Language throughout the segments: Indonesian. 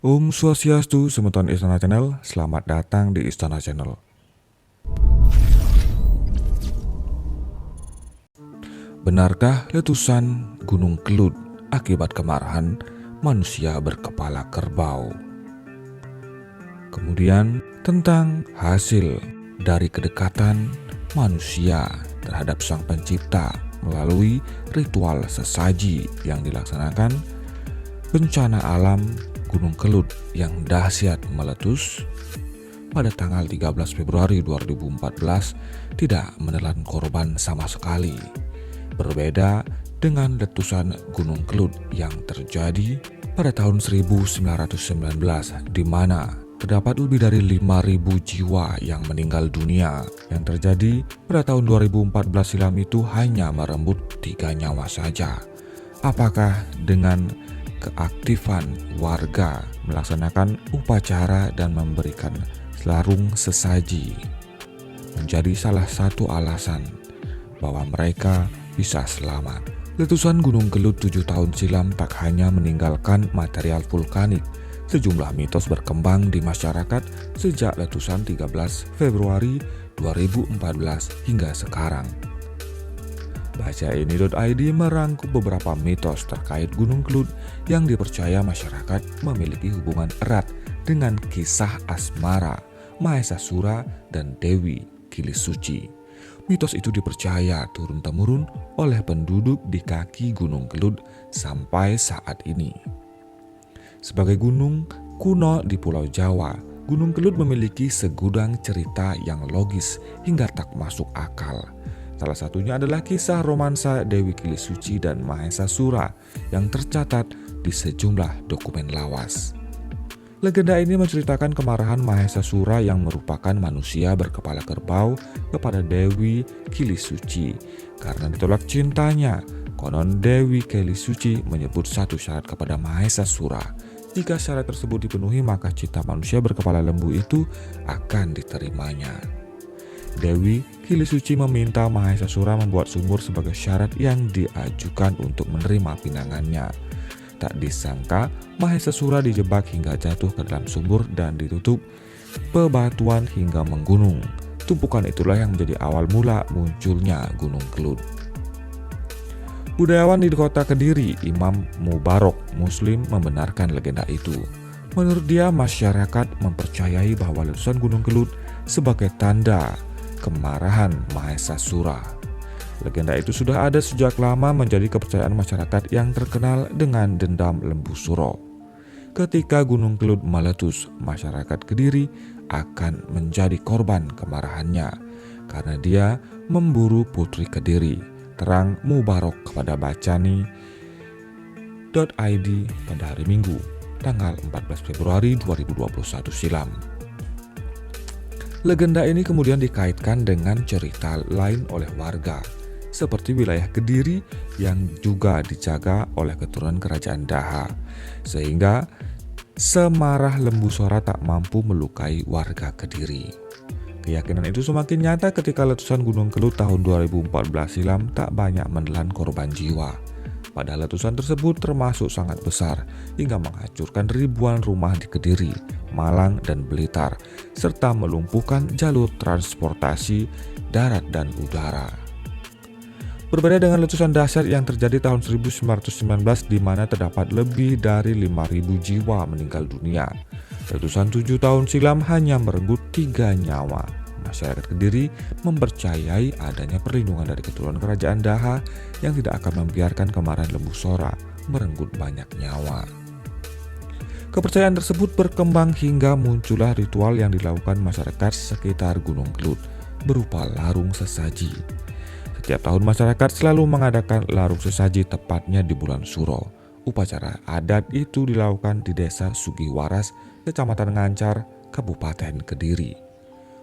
Om Swastiastu, Semeton Istana Channel. Selamat datang di Istana Channel. Benarkah letusan Gunung Kelud akibat kemarahan manusia berkepala kerbau? Kemudian tentang hasil dari kedekatan manusia terhadap Sang Pencipta melalui ritual sesaji yang dilaksanakan, bencana alam Gunung Kelud yang dahsyat meletus pada tanggal 13 Februari 2014 tidak menelan korban sama sekali. Berbeda dengan letusan Gunung Kelud yang terjadi pada tahun 1919 di mana terdapat lebih dari 5.000 jiwa yang meninggal dunia. Yang terjadi pada tahun 2014 silam itu hanya merenggut 3 nyawa saja. Apakah dengan keaktifan warga melaksanakan upacara dan memberikan larung sesaji menjadi salah satu alasan bahwa mereka bisa selamat? Letusan Gunung Kelud 7 tahun silam tak hanya meninggalkan material vulkanik. Sejumlah mitos berkembang di masyarakat sejak letusan 13 Februari 2014 hingga sekarang. Bacaini.id merangkum beberapa mitos terkait Gunung Kelud yang dipercaya masyarakat memiliki hubungan erat dengan kisah asmara Mahesasura dan Dewi Kilisuci. Mitos itu dipercaya turun-temurun oleh penduduk di kaki Gunung Kelud sampai saat ini. Sebagai gunung kuno di Pulau Jawa, Gunung Kelud memiliki segudang cerita yang logis hingga tak masuk akal. Salah satunya adalah kisah romansa Dewi Kilisuci dan Mahesasura yang tercatat di sejumlah dokumen lawas. Legenda ini menceritakan kemarahan Mahesasura yang merupakan manusia berkepala kerbau kepada Dewi Kilisuci karena ditolak cintanya. Konon Dewi Kilisuci menyebut satu syarat kepada Mahesasura. Jika syarat tersebut dipenuhi, maka cinta manusia berkepala lembu itu akan diterimanya. Dewi Kilisuci meminta Mahesasura membuat sumur sebagai syarat yang diajukan untuk menerima pinangannya. Tak disangka Mahesasura dijebak hingga jatuh ke dalam sumur dan ditutup bebatuan hingga menggunung. Tumpukan itulah yang menjadi awal mula munculnya Gunung Kelud. Budayawan di kota Kediri, Imam Mubarok Muslim, membenarkan legenda itu. Menurut dia, masyarakat mempercayai bahwa letusan Gunung Kelud sebagai tanda kemarahan Mahesasura. Legenda itu sudah ada sejak lama menjadi kepercayaan masyarakat yang terkenal dengan dendam lembu suro. Ketika Gunung Kelud meletus, masyarakat Kediri akan menjadi korban kemarahannya karena dia memburu putri Kediri. Terang Mubarok kepada Bacani.id pada hari Minggu, tanggal 14 Februari 2021 silam. Legenda ini kemudian dikaitkan dengan cerita lain oleh warga, seperti wilayah Kediri yang juga dijaga oleh keturunan kerajaan Daha, sehingga semarah lembu sora tak mampu melukai warga Kediri. Keyakinan itu semakin nyata ketika letusan Gunung Kelud tahun 2014 silam tak banyak menelan korban jiwa. Padahal letusan tersebut termasuk sangat besar hingga menghancurkan ribuan rumah di Kediri, Malang, dan Blitar, serta melumpuhkan jalur transportasi darat dan udara. Berbeda dengan letusan dahsyat yang terjadi tahun 1919 di mana terdapat lebih dari 5.000 jiwa meninggal dunia. Letusan 7 tahun silam hanya merenggut 3 nyawa. Masyarakat Kediri mempercayai adanya perlindungan dari keturunan kerajaan Daha yang tidak akan membiarkan kemarahan lembu sora merenggut banyak nyawa. Kepercayaan tersebut berkembang hingga muncullah ritual yang dilakukan masyarakat sekitar Gunung Kelud berupa larung sesaji. Setiap tahun masyarakat selalu mengadakan larung sesaji tepatnya di bulan Suro. Upacara adat itu dilakukan di Desa Sugiwaras, Kecamatan Ngancar, Kabupaten Kediri.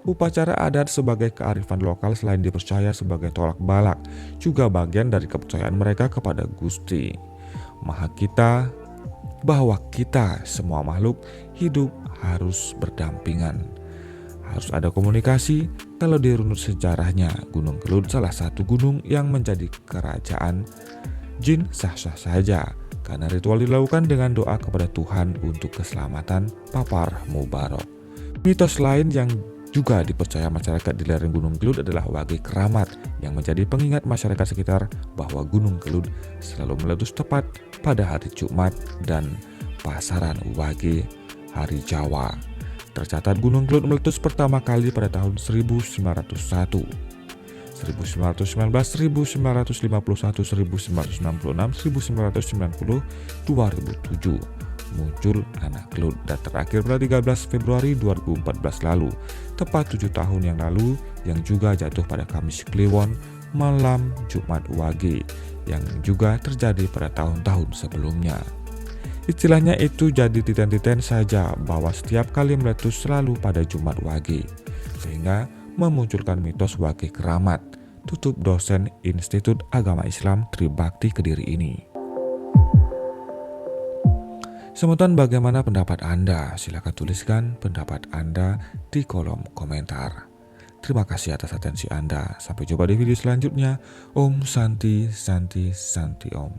Upacara adat sebagai kearifan lokal selain dipercaya sebagai tolak balak, juga bagian dari kepercayaan mereka kepada Gusti Maha Kita, bahwa kita semua makhluk hidup harus berdampingan. Harus ada komunikasi. Kalau dirunut sejarahnya, Gunung Kelud salah satu gunung yang menjadi kerajaan jin sah-sah saja. karena ritual dilakukan dengan doa kepada Tuhan untuk keselamatan Papar Mubarok. Mitos lain yang juga dipercaya masyarakat di lereng Gunung Kelud adalah Wage Keramat yang menjadi pengingat masyarakat sekitar bahwa Gunung Kelud selalu meletus tepat pada hari Jumat dan pasaran Wage hari Jawa. Tercatat Gunung Kelud meletus pertama kali pada tahun 1901, 1919, 1951, 1966, 1990, 2007 muncul anak Kelud dan terakhir pada 13 Februari 2014 lalu, tepat 7 tahun yang lalu, yang juga jatuh pada Kamis Kliwon malam Jumat Wage yang juga terjadi pada tahun-tahun sebelumnya. Istilahnya itu jadi titen-titen saja bahwa setiap kali meletus selalu pada Jumat Wage, sehingga memunculkan mitos Wage Keramat, tutup dosen Institut Agama Islam Tribakti Kediri ini. Semeton, bagaimana pendapat Anda? Silakan tuliskan pendapat Anda di kolom komentar. Terima kasih atas atensi Anda. Sampai jumpa di video selanjutnya. Om Santi Santi Santi Om.